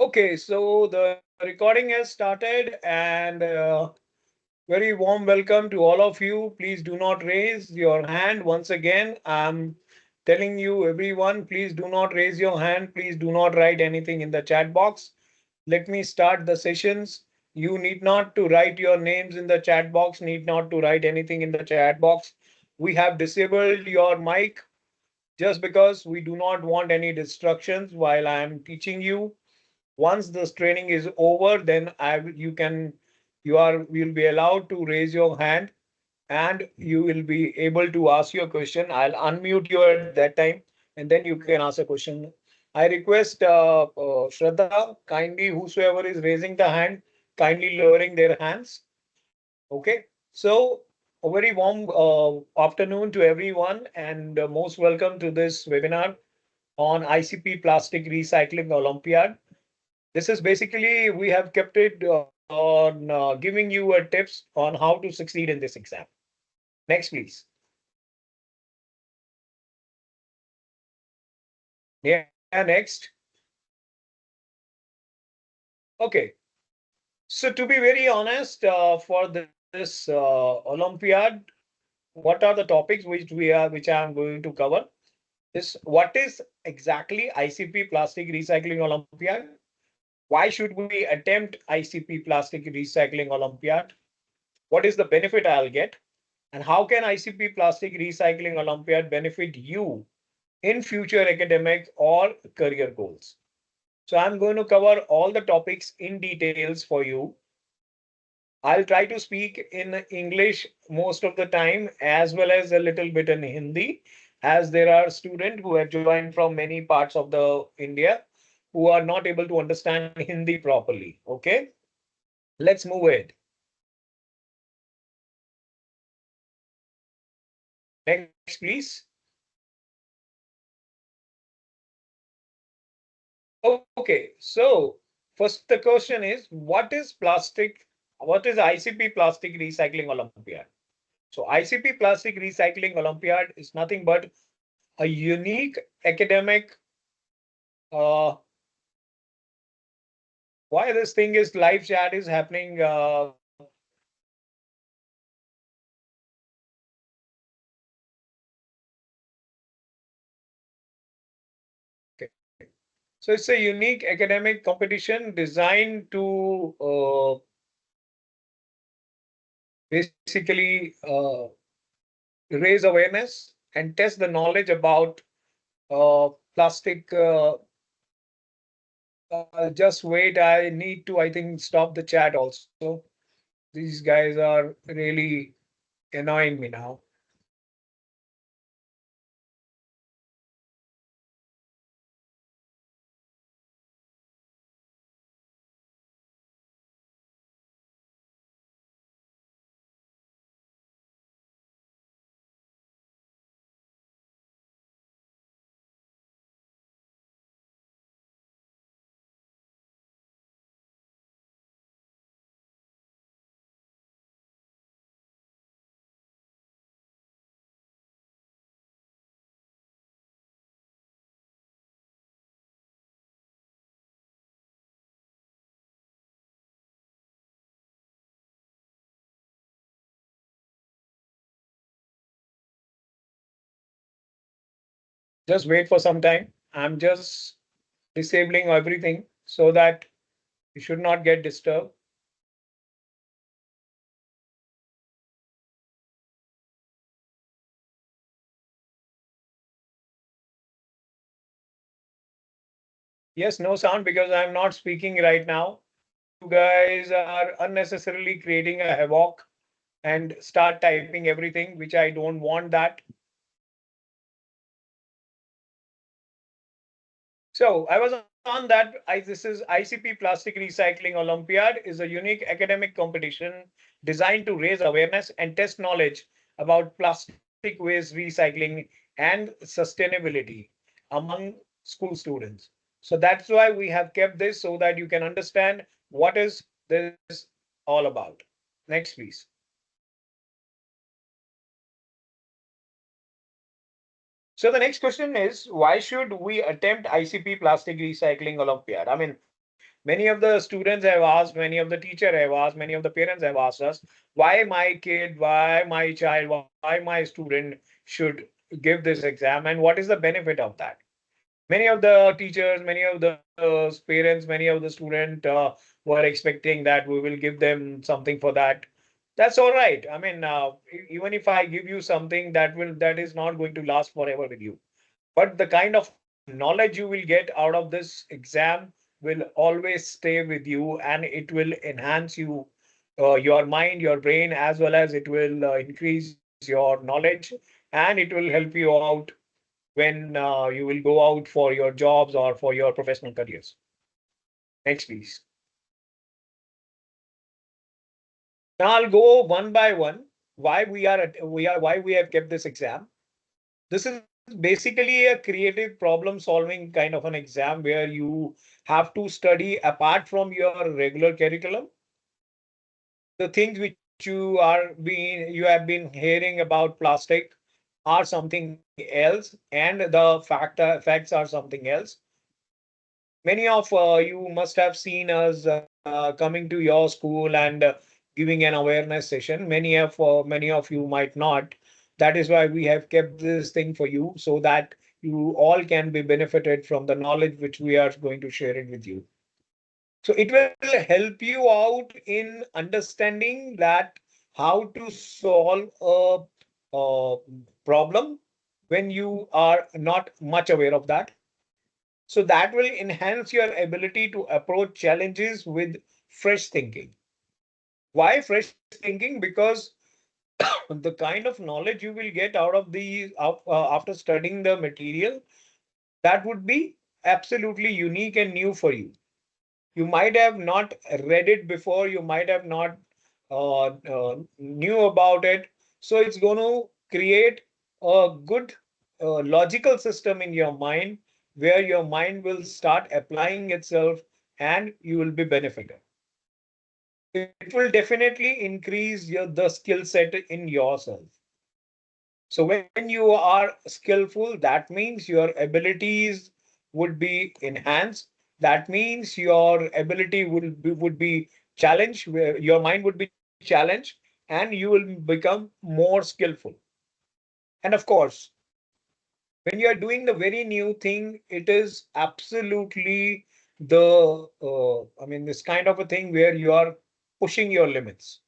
Okay, so the recording has started and very warm welcome to all of you. Please do not raise your hand once again. I'm telling you, everyone, please do not raise your hand. Please do not write anything in the chat box. Let me start the sessions. You need not to write your names in the chat box, need not to write anything in the chat box. We have disabled your mic just because we do not want any distractions while I am teaching you. Once this training is over, then you will be allowed to raise your hand and you will be able to ask your question. I'll unmute you at that time and then you can ask a question. I request Shraddha, kindly whosoever is raising the hand, kindly lowering their hands. Okay. So a very warm afternoon to everyone and most welcome to this webinar on ICP Plastic Recycling Olympiad. This is basically, we have kept it on giving you a tips on how to succeed in this exam. Next, please. Yeah, next. Okay. So to be very honest, for this Olympiad, what are the topics which I am going to cover? Is what is exactly ICP Plastic Recycling Olympiad? Why should we attempt ICP Plastic Recycling Olympiad? What is the benefit I'll get? And how can ICP Plastic Recycling Olympiad benefit you in future academic or career goals? So I'm going to cover all the topics in details for you. I'll try to speak in English most of the time as well as a little bit in Hindi, as there are students who have joined from many parts of the India who are not able to understand Hindi properly. Okay, let's move ahead. Next, please. Okay, so first the question is, what is ICP Plastic Recycling Olympiad? So ICP Plastic Recycling Olympiad is nothing but a unique academic, uh, why this thing is live chat is happening. Okay. So it's a unique academic competition designed to basically raise awareness and test the knowledge about plastic. Just wait. I need to, I think, stop the chat also. These guys are really annoying me now. Just wait for some time. I'm just disabling everything so that you should not get disturbed. Yes, no sound because I'm not speaking right now. You guys are unnecessarily creating a havoc and start typing everything, which I don't want that. So I was on that. This is ICP Plastic Recycling Olympiad is a unique academic competition designed to raise awareness and test knowledge about plastic waste recycling and sustainability among school students. So that's why we have kept this so that you can understand what is this all about. Next, please. So the next question is, why should we attempt ICP Plastic Recycling Olympiad? I mean, Many of the students have asked, many of the teacher have asked, many of the parents have asked us, why my kid, why my child, why my student should give this exam, and what is the benefit of that? Many of the teachers, many of the parents, many of the students were expecting that we will give them something for that. That's all right. I mean, even if I give you something, that is not going to last forever with you. But the kind of knowledge you will get out of this exam will always stay with you, and it will enhance you, your mind, your brain, as well as it will increase your knowledge, and it will help you out when you will go out for your jobs or for your professional careers. Next, please. Now I'll go one by one. Why we have kept this exam. This is basically a creative problem solving kind of an exam where you have to study apart from your regular curriculum. The things which you have been hearing about plastic are something else, and the facts are something else. Many of you must have seen us coming to your school and giving an awareness session. Many of you might not. That is why we have kept this thing for you, so that you all can be benefited from the knowledge which we are going to share it with you. So it will help you out in understanding that how to solve a problem when you are not much aware of that. So that will enhance your ability to approach challenges with fresh thinking. Why fresh thinking? Because the kind of knowledge you will get out of after studying the material, that would be absolutely unique and new for you. You might have not read it before, you might have not knew about it. So it's going to create a good logical system in your mind, where your mind will start applying itself and you will be benefited. It will definitely increase the skill set in yourself. So when you are skillful, that means your abilities would be enhanced. That means your ability would be challenged, where your mind would be challenged, and you will become more skillful. And of course, when you are doing the very new thing, it is absolutely I mean, this kind of a thing where you are pushing your limits.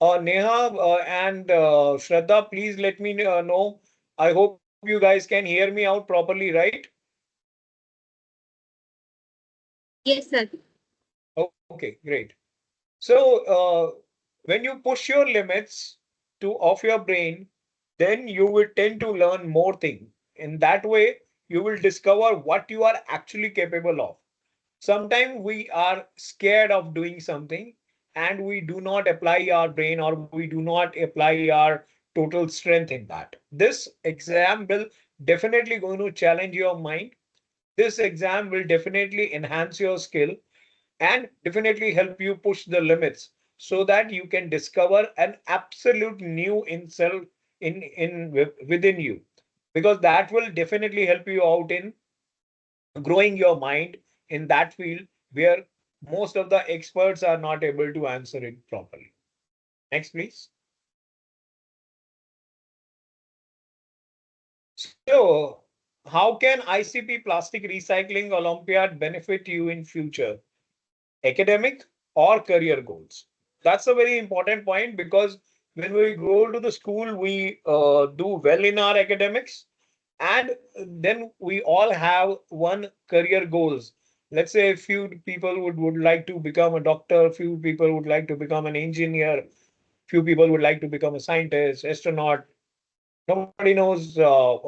Neha and Shraddha, please let me know. I hope you guys can hear me out properly, right? Yes, sir. Okay, great. So, when you push your limits to of your brain, then you will tend to learn more things. In that way, you will discover what you are actually capable of. Sometimes we are scared of doing something and we do not apply our brain, or we do not apply our total strength in that. This exam will definitely going to challenge your mind. This exam will definitely enhance your skill and definitely help you push the limits, so that you can discover an absolute new in self within you, because that will definitely help you out in growing your mind in that field where most of the experts are not able to answer it properly. Next, please. So, how can ICP Plastic Recycling Olympiad benefit you in future, academic or career goals? That's a very important point, because when we go to the school, we do well in our academics, and then we all have one career goals. Let's say a few people would like to become a doctor, few people would like to become an engineer, few people would like to become a scientist, astronaut, nobody knows,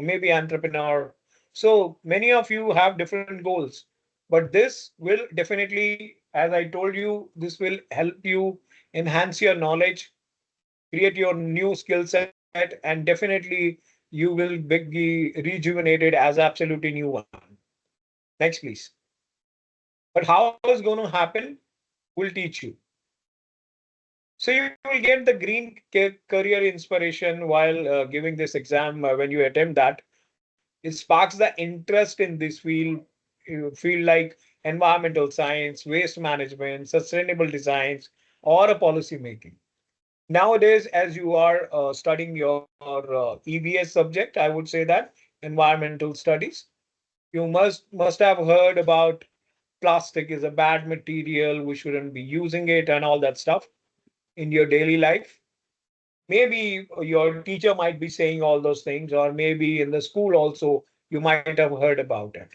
maybe entrepreneur. So many of you have different goals, but this will definitely, as I told you, this will help you enhance your knowledge, create your new skill set, and definitely you will be rejuvenated as absolutely new one. Next, please. But how is going to happen? We'll teach you. So you will get the green career inspiration while giving this exam. When you attempt that, it sparks the interest in this field. You feel like environmental science, waste management, sustainable designs, or a policy making. Nowadays, as you are studying your EVS subject, I would say that environmental studies, you must have heard about plastic is a bad material, we shouldn't be using it, and all that stuff in your daily life. Maybe your teacher might be saying all those things, or maybe in the school also you might have heard about it.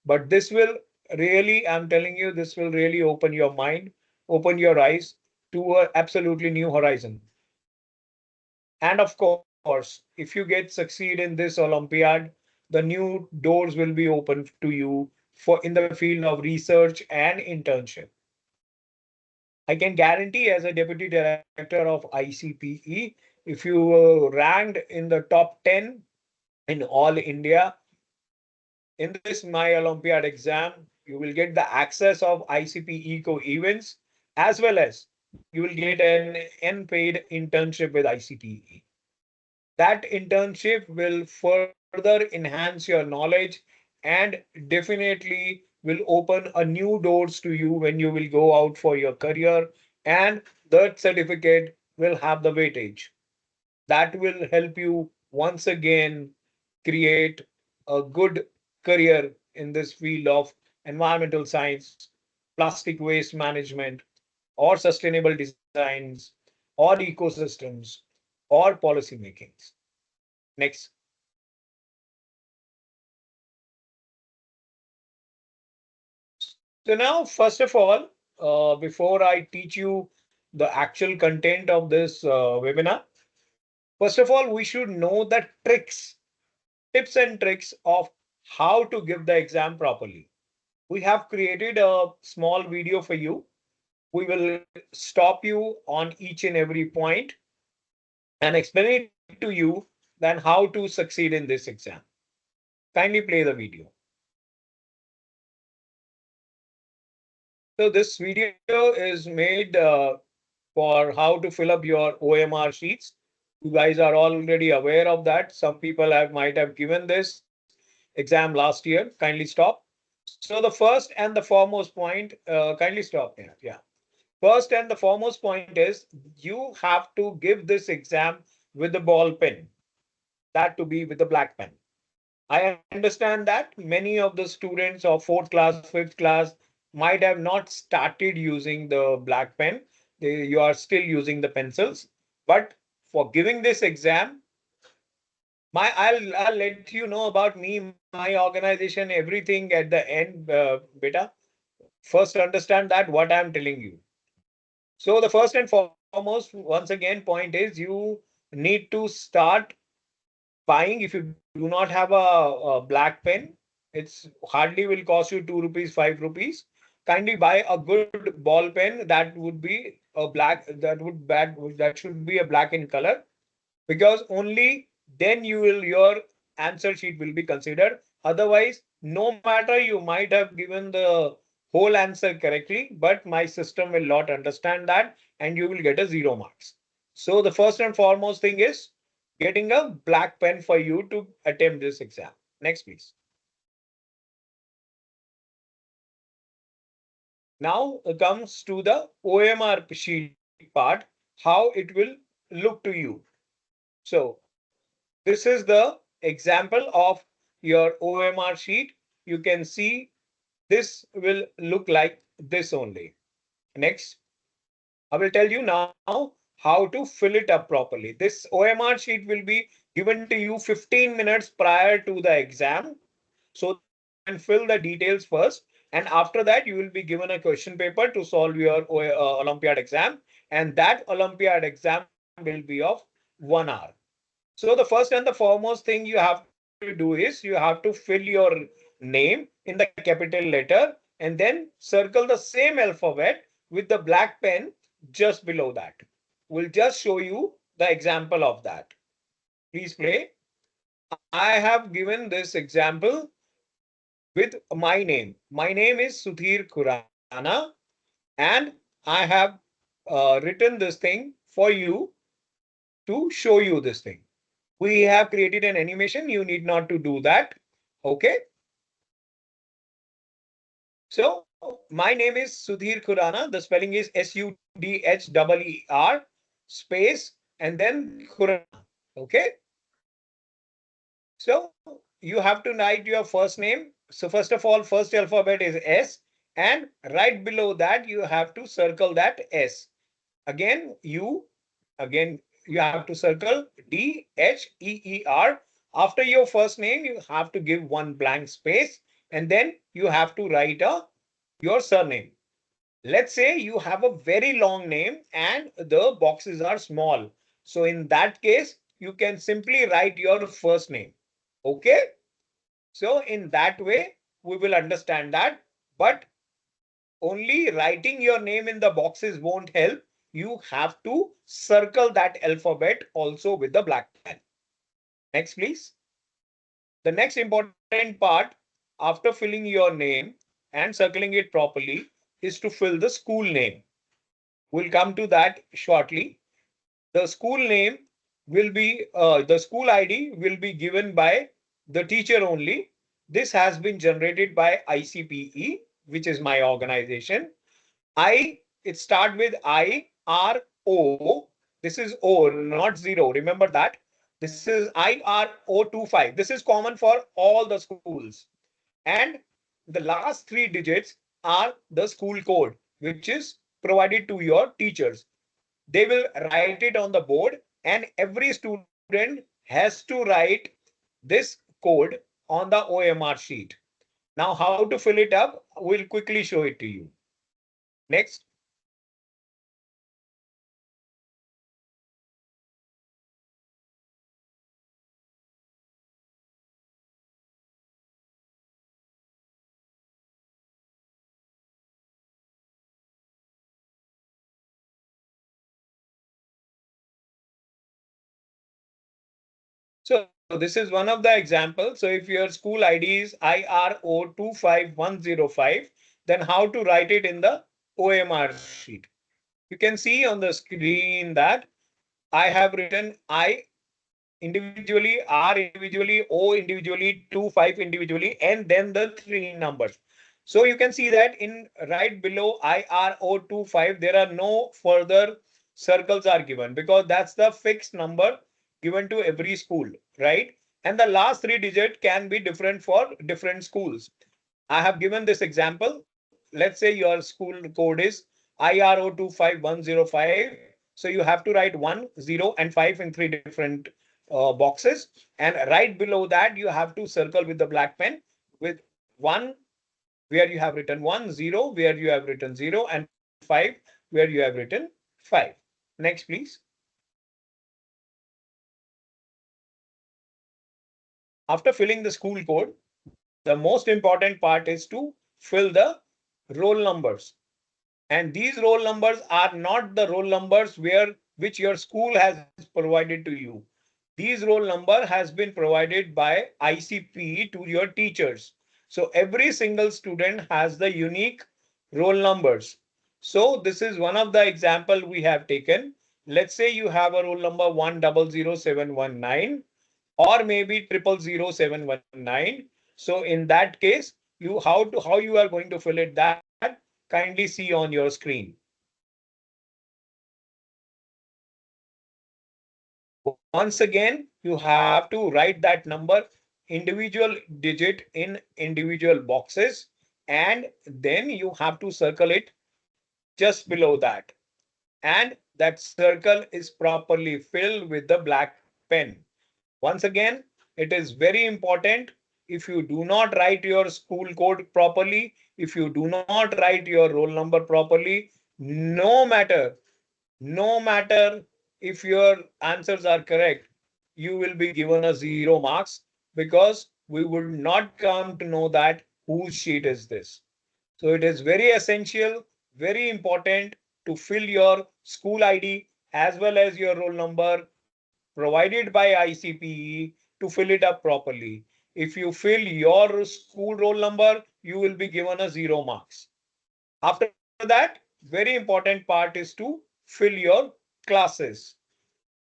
But this will really, I'm telling you, this will really open your mind, open your eyes to a absolutely new horizon. And of course, if you get succeed in this Olympiad, the new doors will be open to you for in the field of research and internship. I can guarantee as a deputy director of ICPE, if you ranked in the top 10 in all India in this My Olympiad exam, you will get the access of ICP Eco events as well as you will get an unpaid internship with ICPE. That internship will further enhance your knowledge and definitely will open a new doors to you when you will go out for your career, and that certificate will have the weightage that will help you once again create a good career in this field of environmental science, plastic waste management, or sustainable designs, or ecosystems, or policy makings. Next. So now, first of all, before I teach you the actual content of this webinar, first of all, we should know the tricks, tips and tricks of how to give the exam properly. We have created a small video for you. We will stop you on each and every point and explain it to you then how to succeed in this exam. Kindly play the video. So this video is made for how to fill up your OMR sheets. You guys are already aware of that. Some people might have given this exam last year. Kindly stop. So the first and the foremost point, kindly stop here. Yeah. First and the foremost point is you have to give this exam with the ball pen, that to be with the black pen. I understand that many of the students of fourth class, fifth class might have not started using the black pen. You are still using the pencils. But for giving this exam, I'll let you know about me, my organization, everything at the end, beta. First, understand that what I'm telling you. So the first and foremost, once again, point is you need to start buying. If you do not have a black pen, it's hardly will cost you 2 rupees, 5 rupees. Kindly buy a good ball pen that would be a black, that should be a black in color, because only then you will your answer sheet will be considered. Otherwise, no matter you might have given the whole answer correctly, but my system will not understand that and you will get a 0 marks. So the first and foremost thing is getting a black pen for you to attempt this exam. Next, please. Now comes to the OMR sheet part, how it will look to you. So this is the example of your OMR sheet. You can see this will look like this only. Next, I will tell you now how to fill it up properly. This OMR sheet will be given to you 15 minutes prior to the exam so that you can fill the details first. And after that, you will be given a question paper to solve your Olympiad exam. And that Olympiad exam will be of 1 hour. So the first and the foremost thing you have to do is you have to fill your name in the capital letter and then circle the same alphabet with the black pen just below that. We'll just show you the example of that. Please play. I have given this example with my name. My name is Sudhir Khurana and I have written this thing for you to show you this thing. We have created an animation. You need not to do that. Okay. So my name is Sudhir Khurana. The spelling is Sudher space and then Khurana. Okay. So you have to write your first name. So first of all, first alphabet is S, and right below that you have to circle that S. Again, again you have to circle Dheer. After your first name, you have to give one blank space, and then you have to write your surname. Let's say you have a very long name and the boxes are small. So in that case, you can simply write your first name. Okay. So in that way, we will understand that. But only writing your name in the boxes won't help. You have to circle that alphabet also with the black pen. Next, please. The next important part after filling your name and circling it properly is to fill the school name. We'll come to that shortly. The school name will be, the school ID will be given by the teacher only. This has been generated by ICPE, which is my organization. It start with IRO. This is O, not zero. Remember that. This is IRO25. This is common for all the schools. And the last three digits are the school code, which is provided to your teachers. They will write it on the board, and every student has to write this code on the OMR sheet. Now, how to fill it up? We'll quickly show it to you. Next. So this is one of the examples. So if your school ID is IRO25105, then how to write it in the OMR sheet? You can see on the screen that I have written I individually, R individually, O individually, 25 individually, and then the three numbers. So you can see that in right below IRO25, there are no further circles are given because that's the fixed number given to every school, right? And the last three digit can be different for different schools. I have given this example. Let's say your school code is IRO25105. So you have to write 1, 0, and 5 in three different boxes. And right below that, you have to circle with the black pen with 1 where you have written 1, 0 where you have written 0, and 5 where you have written 5. Next, please. After filling the school code, the most important part is to fill the roll numbers. And these roll numbers are not the roll numbers which your school has provided to you. These roll number has been provided by ICPE to your teachers. So every single student has the unique roll numbers. So this is one of the example we have taken. Let's say you have a roll number 100719 or maybe 000719. So in that case, how you are going to fill it, that kindly see on your screen. Once again, you have to write that number individual digit in individual boxes, and then you have to circle it just below that. And that circle is properly filled with the black pen. Once again, it is very important. If you do not write your school code properly, if you do not write your roll number properly, no matter if your answers are correct, you will be given a 0 marks because we would not come to know that whose sheet is this. So it is very essential, very important to fill your school ID as well as your roll number provided by ICPE to fill it up properly. If you fill your school roll number, you will be given a 0 marks. After that, very important part is to fill your classes.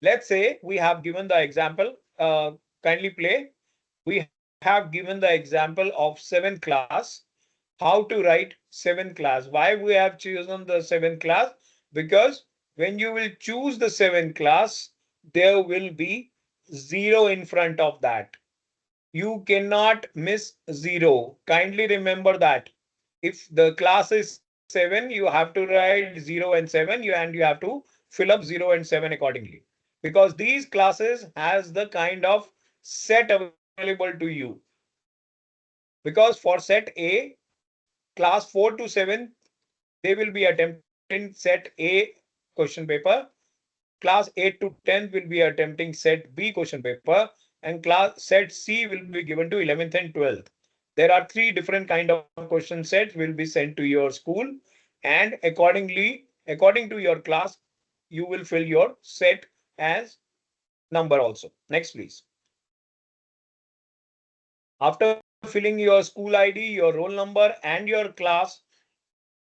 Let's say we have given the example, kindly play. We have given the example of 7th class. how to write seventh class. Why we have chosen the seventh class? Because when you will choose the seventh class, there will be zero in front of that. You cannot miss zero. Kindly remember that. If the class is 7, you have to write 0 and 7, and you have to fill up 0 and 7 accordingly. Because these classes has the kind of set available to you. Because for set A, class 4 to 7, they will be attempting set A question paper. Class 8 to 10th will be attempting set B question paper, and class set C will be given to 11th and 12th. There are three different kind of question sets will be sent to your school, and according to your class, you will fill your set as number also. Next, please. After filling your school ID, your roll number, and your class,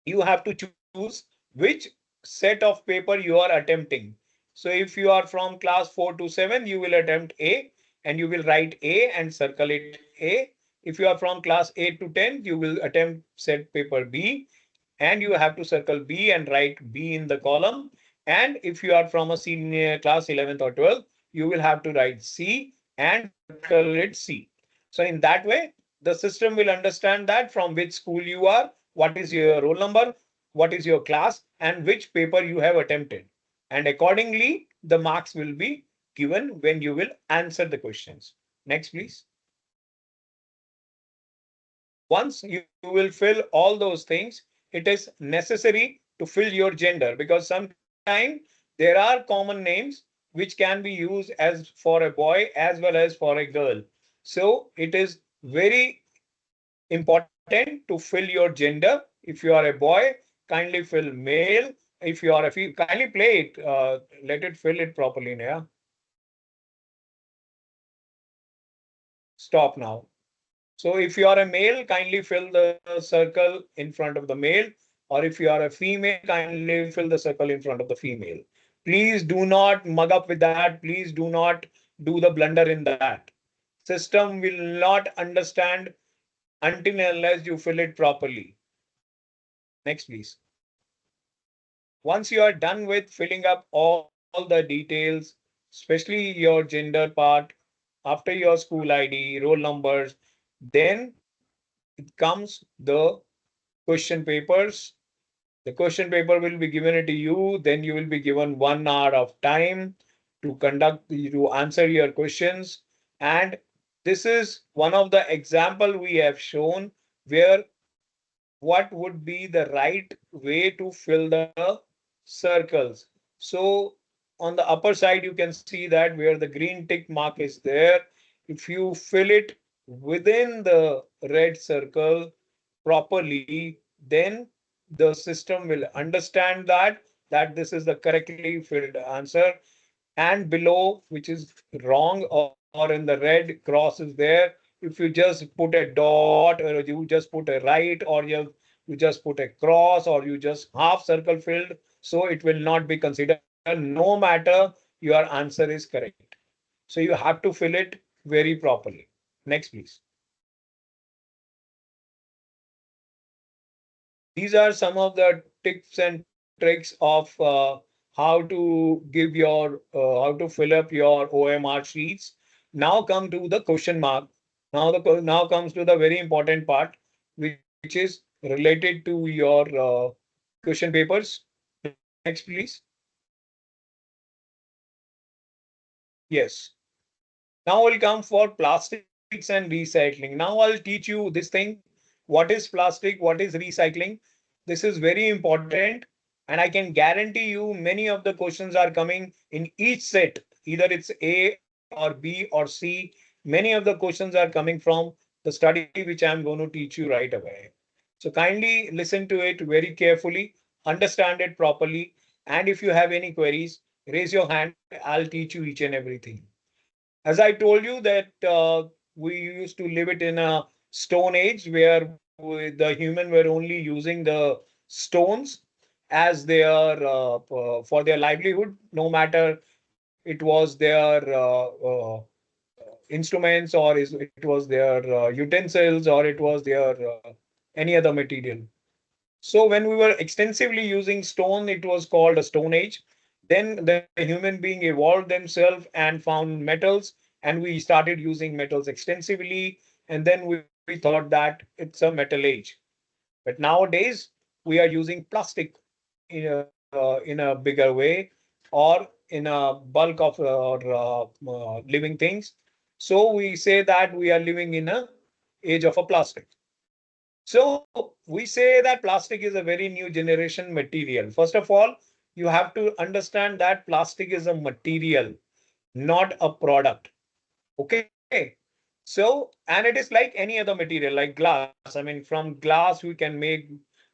you have to choose which set of paper you are attempting. So if you are from class 4 to 7, you will attempt A and you will write A and circle it A. If you are from class 8 to 10, you will attempt set paper B and you have to circle B and write B in the column. And if you are from a senior class 11th or 12th, you will have to write C and circle it C. So in that way, the system will understand that from which school you are, what is your roll number, what is your class, and which paper you have attempted. And accordingly, the marks will be given when you will answer the questions. Next, please. Once you will fill all those things, it is necessary to fill your gender, because sometimes there are common names which can be used as for a boy as well as for a girl. So it is very important to fill your gender. If you are a boy, kindly fill male. If you are a female, kindly play it. Let it fill it properly. Yeah. Stop now. So if you are a male, kindly fill the circle in front of the male. Or if you are a female, kindly fill the circle in front of the female. Please do not mug up with that. Please do not do the blunder in that. System will not understand until and unless you fill it properly. Next, please. Once you are done with filling up all the details, especially your gender part, after your school ID, roll numbers, then it comes the question papers. The question paper will be given to you. Then you will be given 1 hour of time to answer your questions. And this is one of the example we have shown where what would be the right way to fill the circles. So on the upper side, you can see that where the green tick mark is there. If you fill it within the red circle properly, then the system will understand that this is the correctly filled answer. And below, which is wrong or in the red cross is there, if you just put a dot or you just put a right or you just put a cross or you just half circle filled, so it will not be considered no matter your answer is correct. So you have to fill it very properly. Next, please. These are some of the tips and tricks of how to give your how to fill up your OMR sheets. Now come to the question mark. Now comes to the very important part, which is related to your question papers. Next, please. Yes. Now we'll come for plastics and recycling. Now I'll teach you this thing. What is plastic? What is recycling? This is very important. And I can guarantee you many of the questions are coming in each set. Either it's A or B or C. Many of the questions are coming from the study which I'm going to teach you right away. So kindly listen to it very carefully, understand it properly. And if you have any queries, raise your hand. I'll teach you each and everything. As I told you that we used to live it in a stone age where the human were only using the stones as their for their livelihood, no matter it was their instruments or it was their utensils or it was their any other material. So when we were extensively using stone, it was called a stone age. Then the human being evolved themselves and found metals, and we started using metals extensively. And then we thought that it's a metal age. But nowadays we are using plastic in a bigger way, or in a bulk of living things. So we say that we are living in a age of a plastic. So we say that plastic is a very new generation material. First of all, you have to understand that plastic is a material, not a product. Okay. So, and it is like any other material, like glass. I mean, from glass, we can make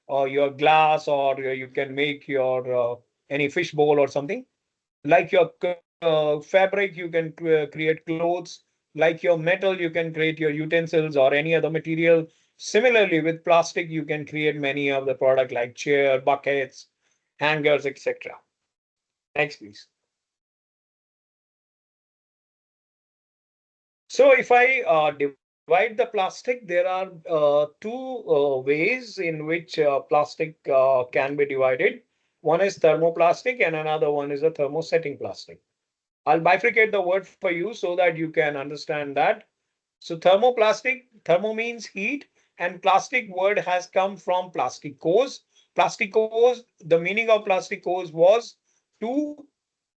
your glass, or you can make your any fish bowl or something. Like your fabric, you can create clothes. Like your metal, you can create your utensils or any other material. Similarly, with plastic, you can create many of the product like chair, buckets, hangers, etc. Next, please. So if I divide the plastic, there are two ways in which plastic can be divided. One is thermoplastic and another one is a thermosetting plastic. I'll bifurcate the word for you so that you can understand that. So thermoplastic, thermo means heat, and plastic word has come from plasticose. Plasticose, the meaning of plasticose was to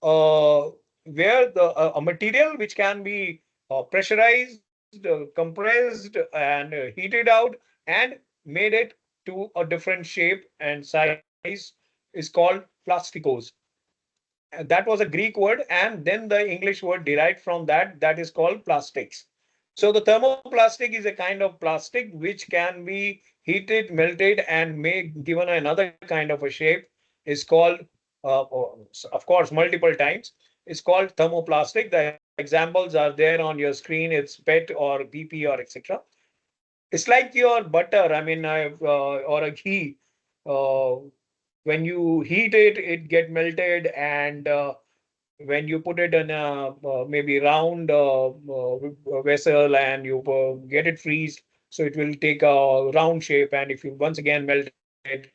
where a material which can be pressurized, compressed, and heated out, and made it to a different shape and size is called plasticose. That was a Greek word, and then the English word derived from that, that is called plastics. So the thermoplastic is a kind of plastic which can be heated, melted, and made given another kind of a shape. Is called, of course, multiple times. It's called thermoplastic. The examples are there on your screen. It's PET or PP or etc. It's like your butter. I mean, or a ghee. Uh, when you heat it, it get melted, and when you put it in a maybe round vessel, and you get it freezed, so it will take a round shape. And if you once again melt it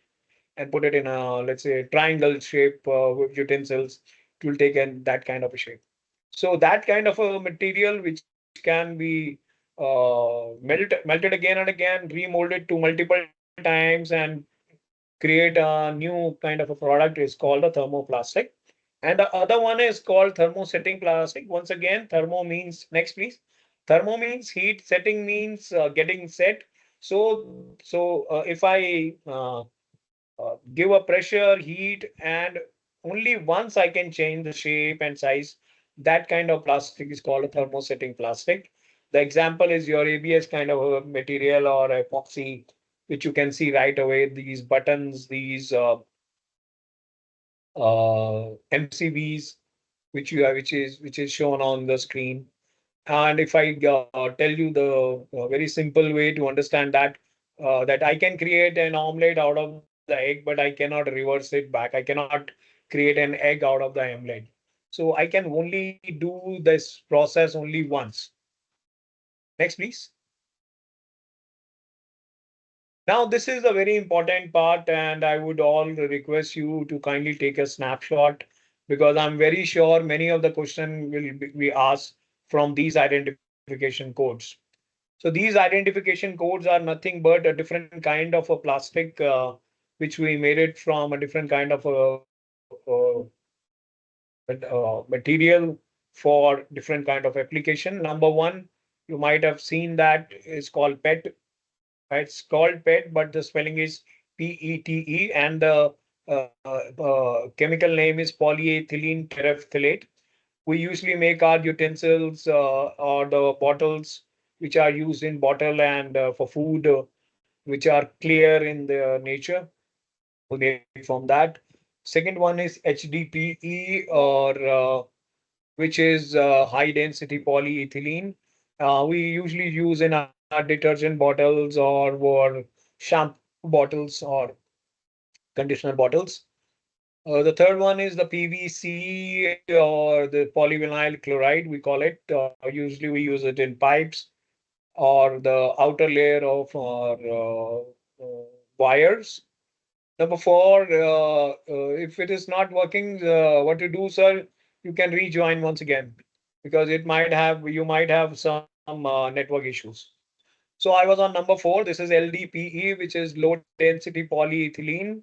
and put it in a, let's say, triangle shape with utensils, it will take that kind of a shape. So that kind of a material which can be melted again and again, remolded to multiple times, and create a new kind of a product is called a thermoplastic. And the other one is called thermosetting plastic. Once again, thermo means, next please. Thermo means heat, setting means getting set. So if I give a pressure, heat, and only once I can change the shape and size, that kind of plastic is called a thermosetting plastic. The example is your ABS kind of a material or epoxy, which you can see right away. These buttons, these MCBs, which is shown on the screen. And if I tell you the very simple way to understand that, that I can create an omelette out of the egg, but I cannot reverse it back. I cannot create an egg out of the omelette. So I can only do this process only once. Next, please. Now, this is a very important part, and I would all request you to kindly take a snapshot, because I'm very sure many of the questions will be asked from these identification codes. So these identification codes are nothing but a different kind of a plastic, which we made it from a different kind of material for different kind of application. Number one, you might have seen that is called PET. It's called PET, but the spelling is PETE, and the chemical name is polyethylene terephthalate. We usually make our utensils or the bottles which are used in bottle and for food, which are clear in their nature. We make from that. Second one is HDPE, or which is high density polyethylene. We usually use in our detergent bottles or for shampoo bottles or conditioner bottles. The third one is the PVC, or the polyvinyl chloride, we call it. Usually we use it in pipes or the outer layer of our wires. Number four, if it is not working, what to do, sir? You can rejoin once again because you might have some network issues. So I was on number four. This is LDPE, which is low density polyethylene.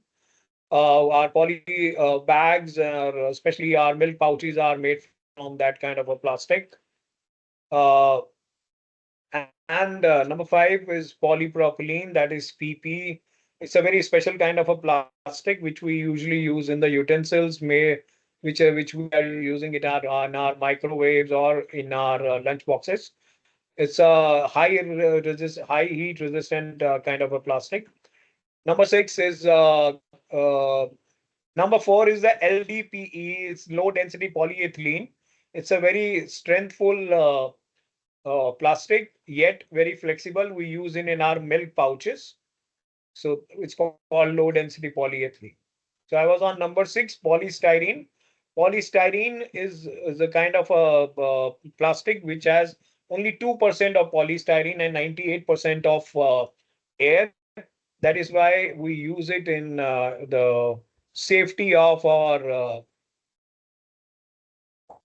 Our poly bags, especially our milk pouches, are made from that kind of a plastic. Uh, and number five is polypropylene, that is PP. It's a very special kind of a plastic which we usually use in the utensils, which we are using it on our microwaves or in our lunch boxes. It's a high heat resistant kind of a plastic. Number six is number four is the LDPE. It's low density polyethylene. It's a very strengthful plastic, yet very flexible. We use it in our milk pouches. So it's called low density polyethylene. So I was on number six, polystyrene. Polystyrene is a kind of a plastic which has only 2% of polystyrene and 98% of air. That is why we use it in the safety of our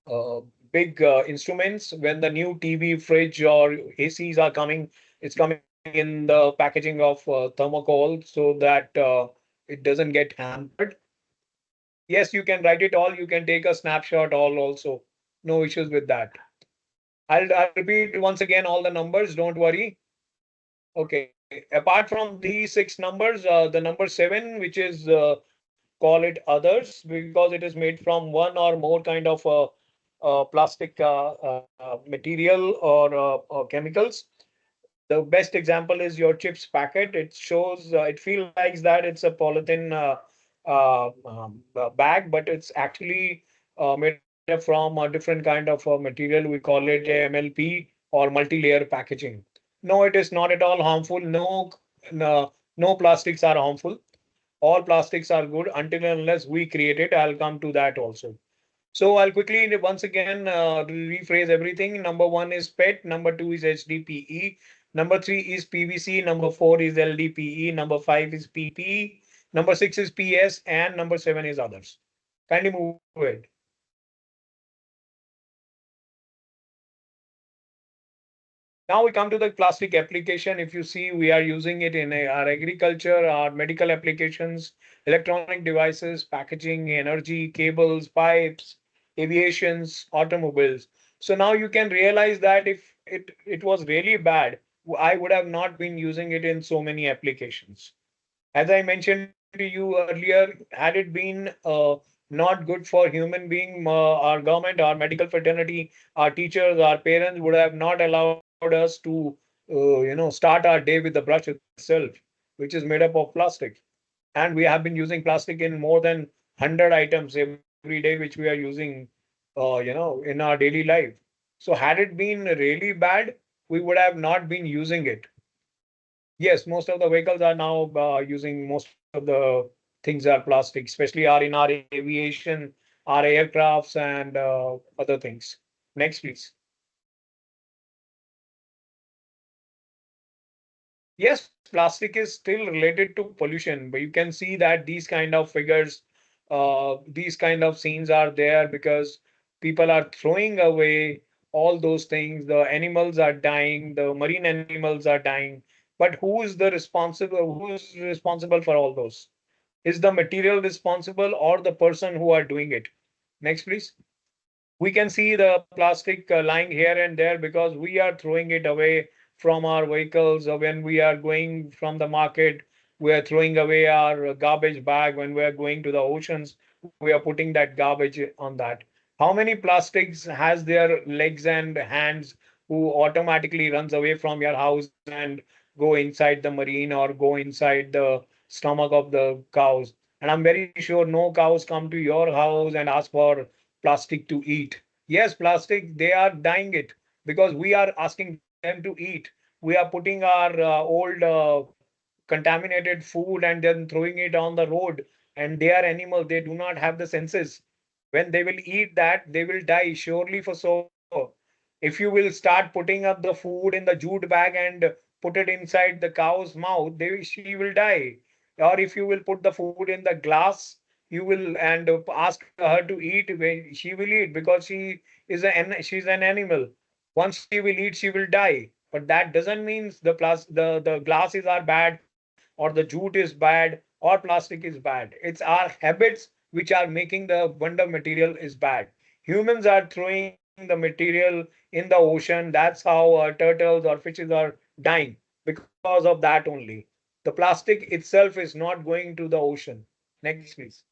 uh, big instruments. When the new TV, fridge, or ACs are coming, it's coming in the packaging of thermocol so that it doesn't get hampered. Yes, you can write it all. You can take a snapshot all also. No issues with that. I'll repeat once again all the numbers. Don't worry. Okay. Apart from these six numbers, the number seven, which is call it others because it is made from one or more kind of plastic material or chemicals. The best example is your chips packet. It shows, it feels like that it's a polythene bag, but it's actually made up from a different kind of material. We call it MLP or multi-layer packaging. No, it is not at all harmful. No plastics are harmful. All plastics are good until and unless we create it. I'll come to that also. So I'll quickly once again rephrase everything. Number one is PET, number two is HDPE, number three is PVC, number four is LDPE, number five is PP, number six is PS, and number seven is others. Kindly move ahead. Now we come to the plastic application. If you see, we are using it in our agriculture, our medical applications, electronic devices, packaging, energy, cables, pipes, aviations, automobiles. So now you can realize that if it was really bad, I would have not been using it in so many applications. As I mentioned to you earlier, had it been not good for human being, our government, our medical fraternity, our teachers, our parents would have not allowed us to, start our day with the brush itself, which is made up of plastic. And we have been using plastic in more than 100 items every day, which we are using, in our daily life. So had it been really bad, we would have not been using it. Yes, most of the vehicles are now using most of the things are plastic, especially are in our aviation, our aircrafts, and other things. Next, please. Yes, plastic is still related to pollution, but you can see that these kind of figures, these kind of scenes are there because people are throwing away all those things. The animals are dying, the marine animals are dying. But who is the responsible? Who is responsible for all those? Is the material responsible or the person who are doing it? Next, please. We can see the plastic lying here and there because we are throwing it away from our vehicles, or when we are going from the market, we are throwing away our garbage bag. When we are going to the oceans, we are putting that garbage on that. How many plastics has their legs and hands who automatically runs away from your house and go inside the marine or go inside the stomach of the cows? And I'm very sure no cows come to your house and ask for plastic to eat. Yes, plastic, they are dying it because we are asking them to eat. We are putting our old contaminated food and then throwing it on the road. And they are animals, they do not have the senses. When they will eat that, they will die surely for so. If you will start putting up the food in the jute bag and put it inside the cow's mouth, she will die. or if you will put the food in the glass, you will and ask her to eat, when she will eat, because she's an animal. Once she will eat, she will die. But that doesn't mean the glasses are bad, or the jute is bad, or plastic is bad. It's our habits which are making the wonder material is bad. Humans are throwing the material in the ocean. That's how turtles or fishes are dying, because of that only. The plastic itself is not going to the ocean. Next, please.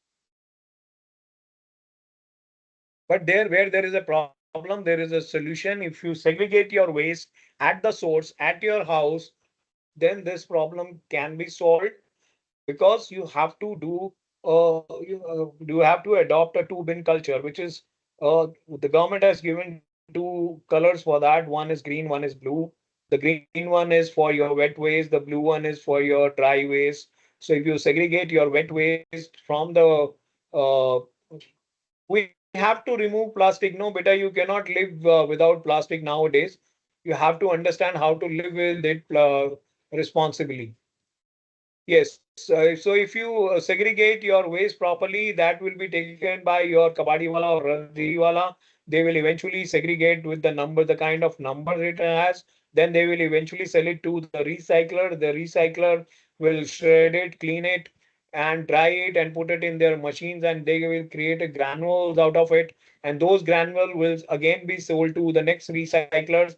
But there, where there is a problem, there is a solution. If you segregate your waste at the source, at your house, then this problem can be solved, because you have to do you have to adopt a two bin culture, which is the government has given two colors for that. One is green, one is blue. The green one is for your wet waste, the blue one is for your dry waste. So if you segregate your wet waste from the we have to remove plastic. No, better, you cannot live without plastic nowadays. You have to understand how to live with it responsibly. Yes, so if you segregate your waste properly, that will be taken by your kabadi wala or radhi wala. They will eventually segregate with the number, the kind of number it has. Then they will eventually sell it to the recycler. The recycler will shred it, clean it, and dry it and put it in their machines, and they will create a granules out of it. And those granules will again be sold to the next recyclers,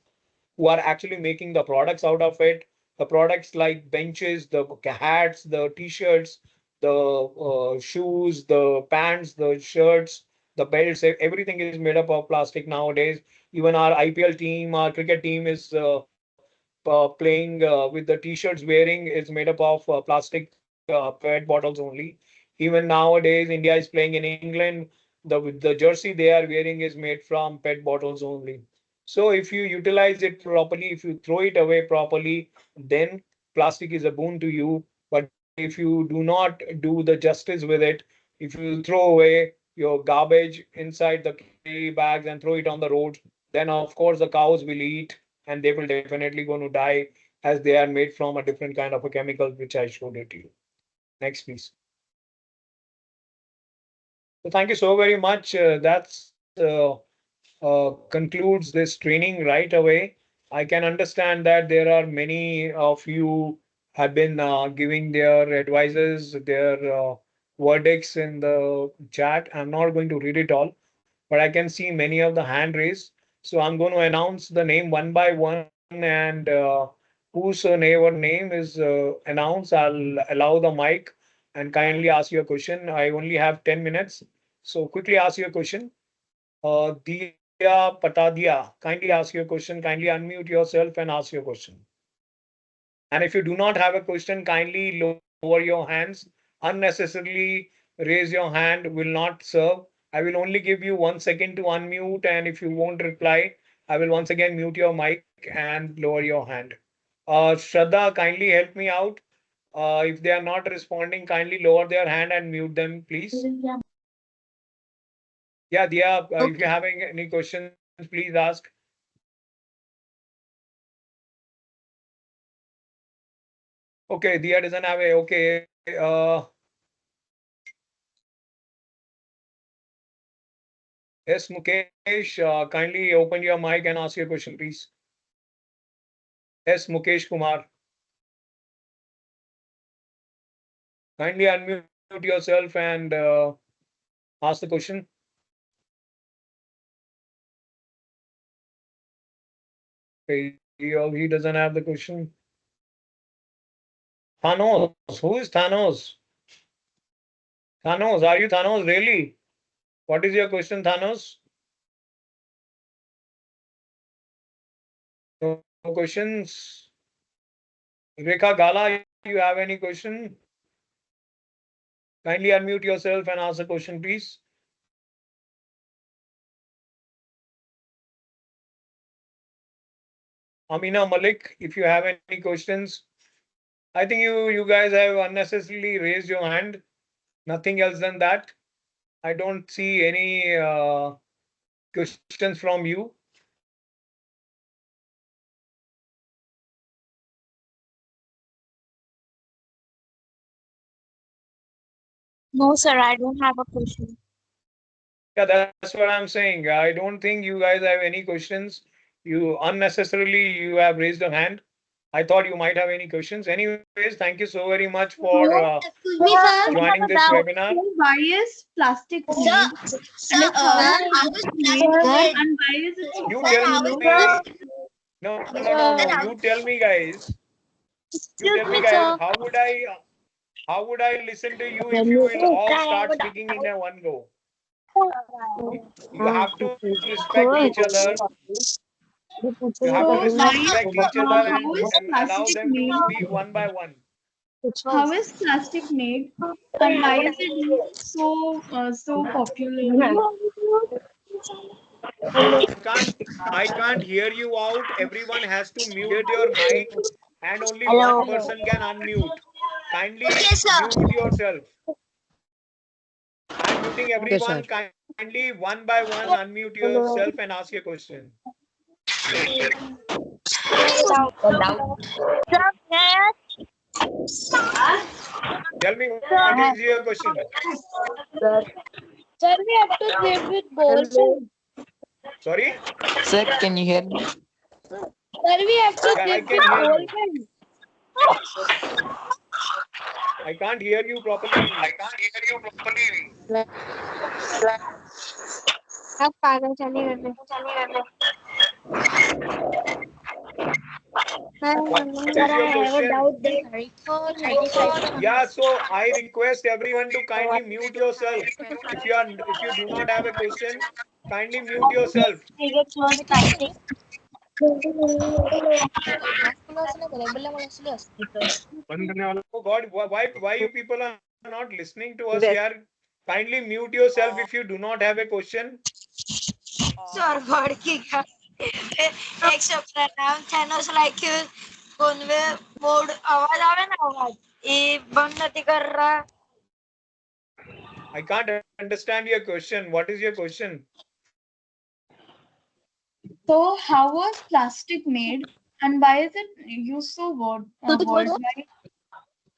who are actually making the products out of it. The products like benches, the hats, the t-shirts, the shoes, the pants, the shirts, the belts, everything is made up of plastic nowadays. Even our IPL team, our cricket team is playing with the t-shirts wearing is made up of plastic PET bottles only. Even nowadays, India is playing in England. The jersey they are wearing is made from PET bottles only. So if you utilize it properly, if you throw it away properly, then plastic is a boon to you. But if you do not do the justice with it, if you throw away your garbage inside the carry bags and throw it on the road, then of course the cows will eat, and they will definitely going to die, as they are made from a different kind of a chemical which I showed it to you. Next, please. So thank you so very much. That's concludes this training right away. I can understand that there are many of you have been giving their advices, their verdicts in the chat. I'm not going to read it all, but I can see many of the hand raised. So I'm going to announce the name one by one, and whosoever name is announced, I'll allow the mic and kindly ask your question. I only have 10 minutes. So quickly ask your question. Dia Patadia, kindly ask your question. Kindly unmute yourself and ask your question. And if you do not have a question, kindly lower your hands. Unnecessarily raise your hand will not serve. I will only give you 1 second to unmute, and if you won't reply, I will once again mute your mic and lower your hand. Shraddha, kindly help me out. If they are not responding, kindly lower their hand and mute them, please. Yeah, Dia, if you're Okay. having any questions, please ask. Okay, Dia doesn't have a. Okay. Yes, Mukesh, kindly open your mic and ask your question, please. Yes, Mukesh Kumar, kindly unmute yourself and ask the question. He doesn't have the question. Thanos, who is Thanos? Thanos, are you Thanos really? What is your question, Thanos? No questions. Rekha Gala, you have any question? Kindly unmute yourself and ask the question, please. Amina Malik, if you have any questions, I think you guys have unnecessarily raised your hand. Nothing else than that. I don't see any questions from you. No, sir, I don't have a question. Yeah, that's what I'm saying. I don't think you guys have any questions. You unnecessarily you have raised a hand. I thought you might have any questions. Anyways, thank you so very much for Excuse me, sir. joining this webinar. So why is plastic Sir, made? And if how sir, is how is plastic plastic made? made? And why is it so You Sir, tell how is popular? me. plastic? No. Sir, You how? tell me, guys. You tell Excuse me, me, guys. sir. How would I listen to you if you will all start speaking in a one go? You have to respect each other. You have to So why respect is each other how and is allow plastic them to made? speak one by one. How is plastic made? And why is it used so popularly? I can't hear you out. Everyone has to mute your mic and only one person can unmute. Kindly Okay, mute sir. yourself. I'm muting everyone. Kindly one by one unmute yourself and ask your question. Sir, may Tell me what is I? your question. Sir, we have to give with ball pen. Sorry? Sir, can you hear me? Sir, we have to Yeah, I give can with hear ball you. pen. I can't hear you properly. अब पागल चली गए What Sir, is I your have a question? doubt that 35. Yeah, so I request everyone to kindly mute yourself. If you do not have a question, kindly mute yourself. Oh God, why you people are not listening to us here? Kindly mute yourself if you do not have a question. Sir, भड़की का एक शब्द नाम channel like कोनवे board आवाज आवे ना आवाज ये बंद नहीं कर रहा I can't understand your question. What is your question? So how was plastic made? And why is it used so worldwide?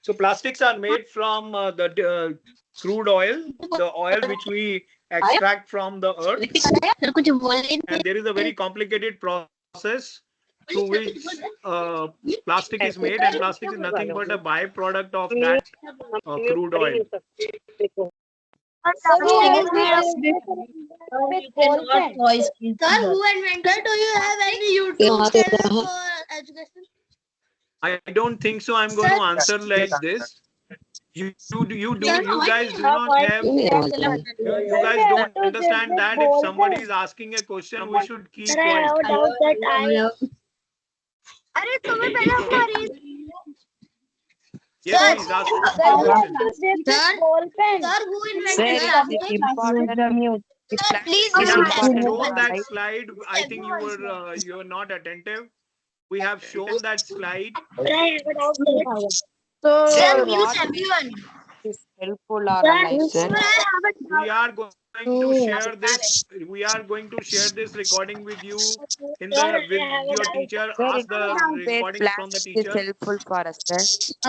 So plastics are made from the crude oil, the oil which we extract from the earth, sir कुछ बोले and there is a very complicated process through which plastic is made, and plastic is nothing but a byproduct of that crude oil. plastic is made of with ball pen. Sir, who invented? Do you have any YouTube channel for education? I don't think so. I'm going Sir, to answer like this. You guys do her not voice have is you guys don't understand that if somebody is asking a question, we should keep Sir, I quiet. have a doubt that I. अरे तुम्हें पहले हमारी Yes, Sir, please ask sir, your we have question. to give with ball pen. Sir, who Sir, invented is it plastic? important? If Sir, plastic please We is have mute shown important, that right? slide. I think you are not attentive. We have shown that slide. Sir, I have a doubt. Sir, Sir, mute what everyone. is helpful or Sir, alive, sir, sir? I have a We doubt. are going to share this. We are going to share this recording with you in Sir, the with I have a your doubt. teacher. Sir, Ask in the what ways recordings from the plastic is teacher. helpful for us, sir?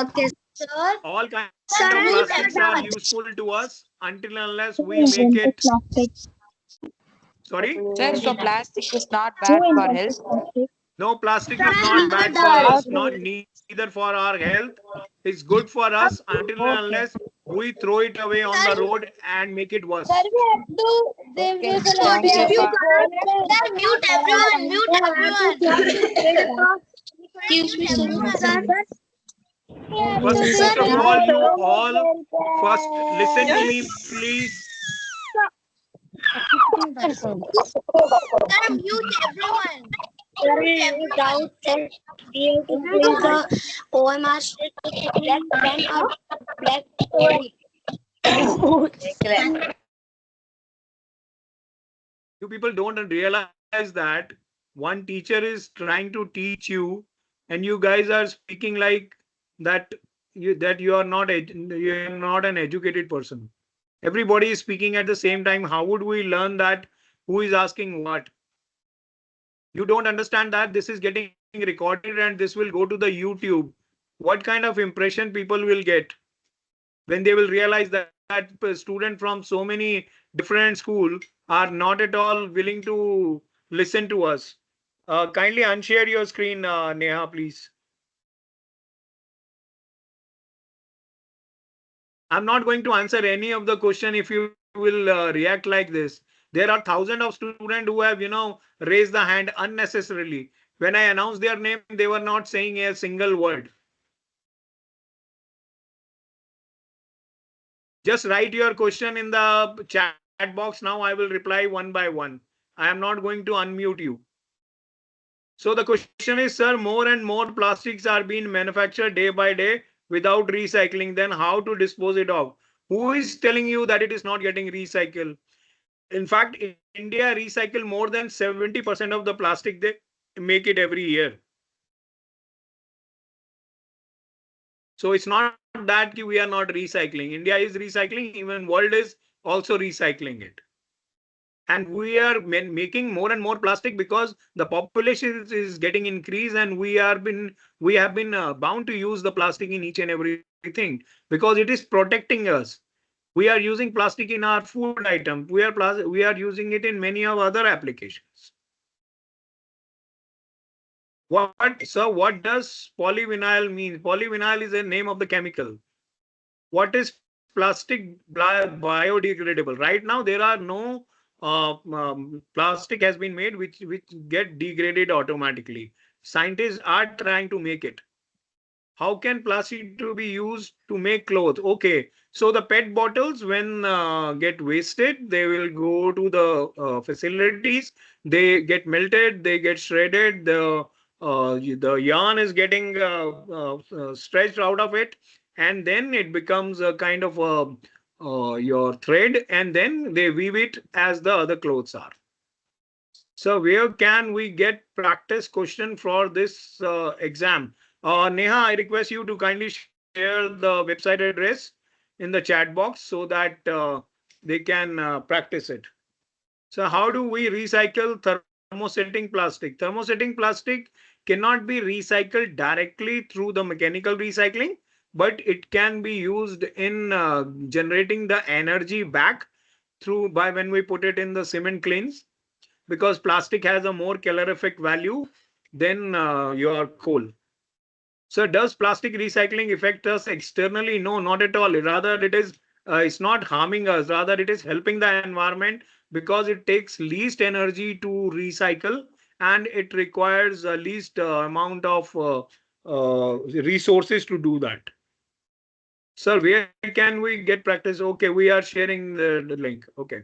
Okay, sir. All kind Sir, of mute plastics are everyone. useful to us until unless we make it. Sorry? Sir, so plastic is not bad for health. No, plastic Sir, is I not have a bad for doubt. us, not neither for our health. It's good for us until and unless we throw it away on the Sir, road and make it sir, worse. we have to give Okay, this thank you Olympiad for with ball pen. Sir, mute everyone. Mute everyone. Excuse me, sir. We have to First give of with all, you ball all first listen to me, pen. please. Sir, mute everyone. Sir, I have a doubt that we have to place the OMR sheet with black pen or black story. You people don't realize that one teacher is trying to teach you, and you guys are speaking like that. You are not you are not an educated person. Everybody is speaking at the same time. How would we learn that? Who is asking what? You don't understand that this is getting recorded and this will go to the YouTube. What kind of impression people will get when they will realize that students from so many different school are not at all willing to listen to us. Kindly unshare your screen, Neha, please. I'm not going to answer any of the question if you will react like this. There are thousands of students who have, raised the hand unnecessarily. When I announced their name, they were not saying a single word. Just write your question in the chat box now. I will reply one by one. I am not going to unmute you. So the question is, sir, more and more plastics are being manufactured day by day without recycling. Then how to dispose it of? Who is telling you that it is not getting recycled? In fact, India recycle more than 70% of the plastic they make it every year. So it's not that we are not recycling. India is recycling, even world is also recycling it. And we are making more and more plastic because the population is getting increased, and we have been bound to use the plastic in each and everything because it is protecting us. We are using plastic in our food item. We are using it in many of other applications. What does polyvinyl mean? Polyvinyl is a name of the chemical. What is plastic biodegradable? Right now there are no plastic has been made which get degraded automatically. Scientists are trying to make it. How can plastic to be used to make clothes? Okay, so the PET bottles when get wasted, they will go to the facilities. They get melted, they get shredded. The yarn is getting stretched out of it, and then it becomes a kind of your thread, and then they weave it as the other clothes are. So where can we get practice question for this exam? Neha, I request you to kindly share the website address in the chat box so that they can practice it. So how do we recycle thermosetting plastic? Thermosetting plastic cannot be recycled directly through the mechanical recycling, but it can be used in generating the energy back through by when we put it in the cement kilns, because plastic has a more calorific value than your coal. So does plastic recycling affect us externally? No, not at all. Rather, it's not harming us. Rather, it is helping the environment because it takes least energy to recycle, and it requires least amount of resources to do that. Sir, where can we get practice? Okay, we are sharing the link. Okay.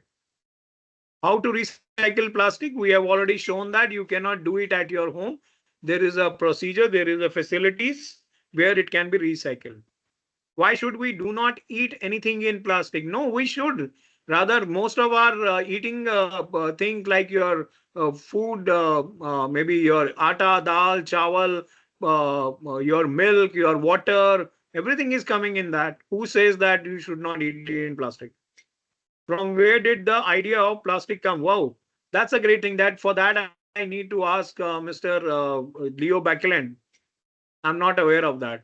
How to recycle plastic? We have already shown that you cannot do it at your home. There is a procedure, there is a facilities where it can be recycled. Why should we do not eat anything in plastic? No, we should. Rather, most of our eating things like your food, maybe your atta, dal, chawal, your milk, your water, everything is coming in that. Who says that you should not eat in plastic? From where did the idea of plastic come? Wow, that's a great thing. That for that I need to ask Mr. Leo Bakeland. I'm not aware of that.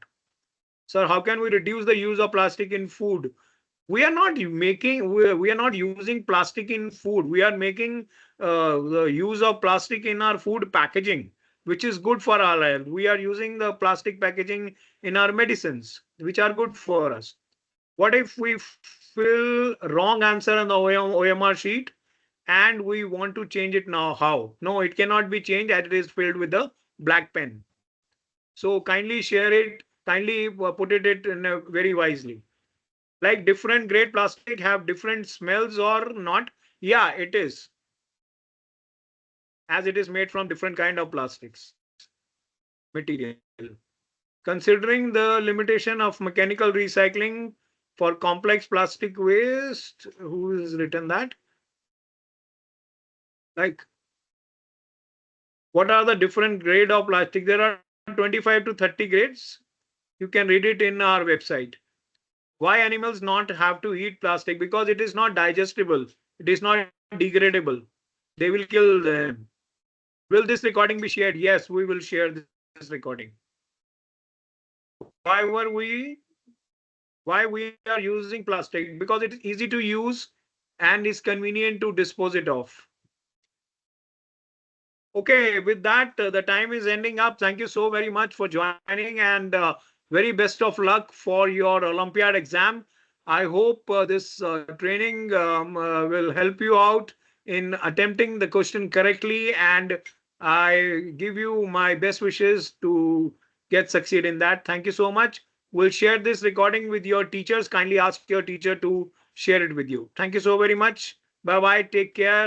Sir, how can we reduce the use of plastic in food? We are not using plastic in food. We are making the use of plastic in our food packaging, which is good for our health. We are using the plastic packaging in our medicines, which are good for us. What if we fill wrong answer on the OMR sheet and we want to change it now? How? No, it cannot be changed as it is filled with the black pen. So kindly share it, kindly put it in very wisely. Like different grade plastic have different smells or not? Yeah, it is, as it is made from different kind of plastics material. Considering the limitation of mechanical recycling for complex plastic waste, who has written that? Like, what are the different grade of plastic? There are 25 to 30 grades. You can read it in our website. Why animals not have to eat plastic? Because it is not digestible. It is not degradable. They will kill them. Will this recording be shared? Yes, we will share this recording. Why were we Why we are using plastic? Because it is easy to use and is convenient to dispose it of. Okay, with that, the time is ending up. Thank you so very much for joining, and very best of luck for your Olympiad exam. I hope this training will help you out in attempting the question correctly, and I give you my best wishes to get succeed in that. Thank you so much. We'll share this recording with your teachers. Kindly ask your teacher to share it with you. Thank you so very much. Bye bye. Take care.